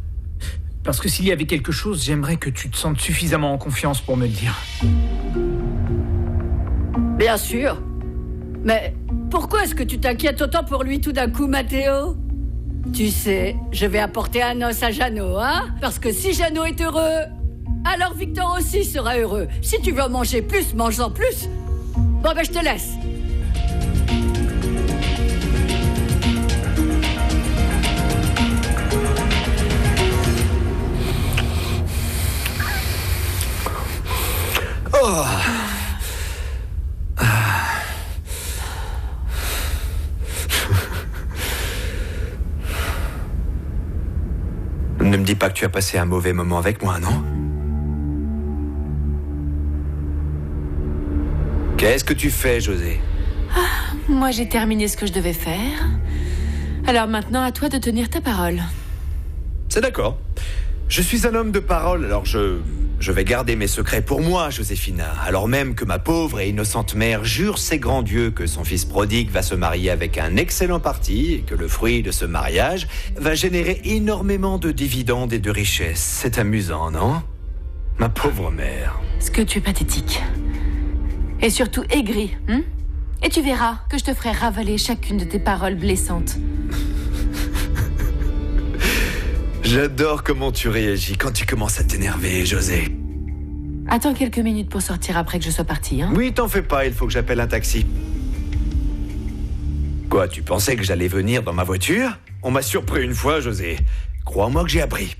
Speaker 2: Parce que s'il y avait quelque chose, j'aimerais que tu te sentes suffisamment en confiance pour me le dire.
Speaker 7: Bien sûr. Mais pourquoi est-ce que tu t'inquiètes autant pour lui tout d'un coup, Mathéo? Tu sais, je vais apporter un os à Jeannot, hein? Parce que si Jeannot est heureux, alors Victor aussi sera heureux. Si tu veux en manger plus, mange-en plus. Bon, ben je te laisse.
Speaker 1: Oh. Ne me dis pas que tu as passé un mauvais moment avec moi, non? Qu'est-ce que tu fais, José?
Speaker 5: Moi, j'ai terminé ce que je devais faire. Alors maintenant, à toi de tenir ta parole.
Speaker 1: C'est d'accord. Je suis un homme de parole, alors je vais garder mes secrets pour moi, Joséphina. Alors même que ma pauvre et innocente mère jure ses grands dieux que son fils prodigue va se marier avec un excellent parti et que le fruit de ce mariage va générer énormément de dividendes et de richesses. C'est amusant, non? Ma pauvre mère.
Speaker 5: Ce que tu es pathétique. Et surtout aigri, hein? Et tu verras que je te ferai ravaler chacune de tes paroles blessantes.
Speaker 1: J'adore comment tu réagis quand tu commences à t'énerver, José.
Speaker 5: Attends quelques minutes pour sortir après que je sois partie, hein?
Speaker 1: Oui, t'en fais pas, il faut que j'appelle un taxi. Quoi, tu pensais que j'allais venir dans ma voiture? On m'a surpris une fois, José. Crois-moi que j'ai appris.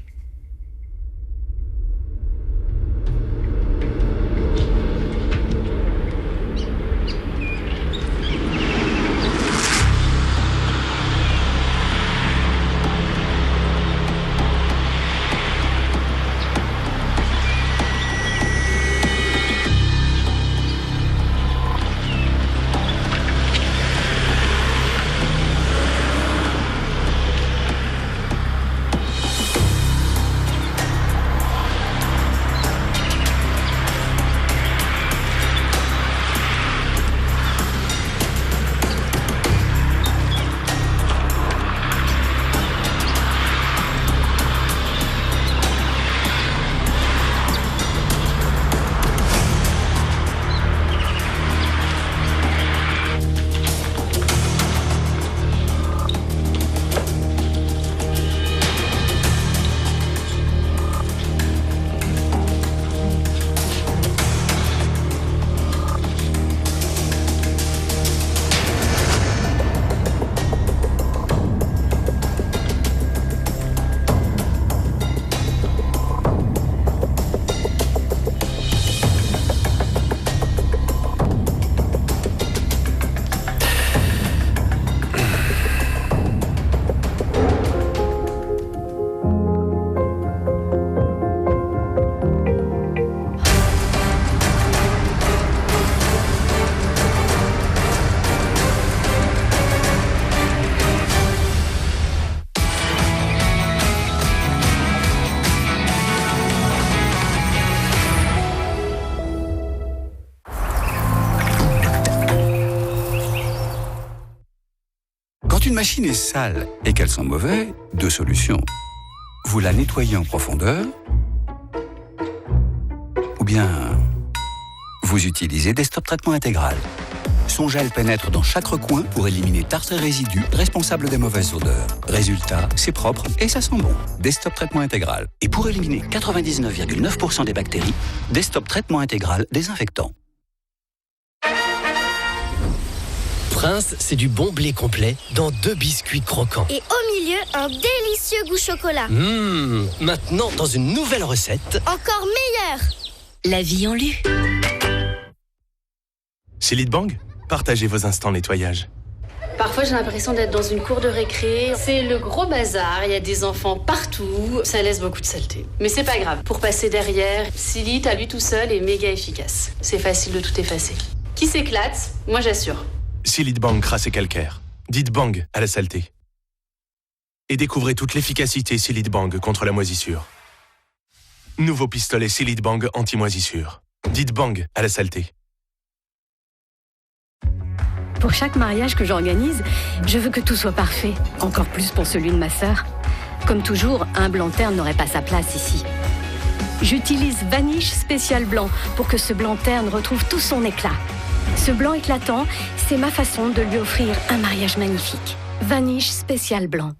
Speaker 17: Quand une machine est sale et qu'elle sent mauvais, deux solutions. Vous la nettoyez en profondeur, ou bien vous utilisez Desktop Traitement Intégral. Son gel pénètre dans chaque recoin pour éliminer tartre et résidus responsables des mauvaises odeurs. Résultat, c'est propre et ça sent bon. Desktop Traitement Intégral. Et pour éliminer 99,9% des bactéries, Desktop Traitement Intégral désinfectant.
Speaker 18: Prince, c'est du bon blé complet dans 2 biscuits croquants.
Speaker 19: Et au milieu, un délicieux goût chocolat.
Speaker 18: Maintenant, dans une nouvelle recette.
Speaker 19: Encore meilleure.
Speaker 20: La vie en lu.
Speaker 21: Chez Lidbang, partagez vos instants nettoyage.
Speaker 22: Parfois, j'ai l'impression d'être dans une cour de récré. C'est le gros bazar, il y a des enfants partout. Ça laisse beaucoup de saleté. Mais c'est pas grave. Pour passer derrière, Silite, à lui tout seul, est méga efficace. C'est facile de tout effacer. Qui s'éclate, moi j'assure.
Speaker 21: Silitbang crasse et calcaire. Dites bang à la saleté. Et découvrez toute l'efficacité Silitbang contre la moisissure. Nouveau pistolet Silitbang anti-moisissure. Dites bang à la saleté.
Speaker 3: Pour chaque mariage que j'organise, je veux que tout soit parfait. Encore plus pour celui de ma sœur. Comme toujours, un blanc terne n'aurait pas sa place ici. J'utilise Vanish Spécial Blanc pour que ce blanc terne retrouve tout son éclat. Ce blanc éclatant, c'est ma façon de lui offrir un mariage magnifique. Vanish Spécial Blanc.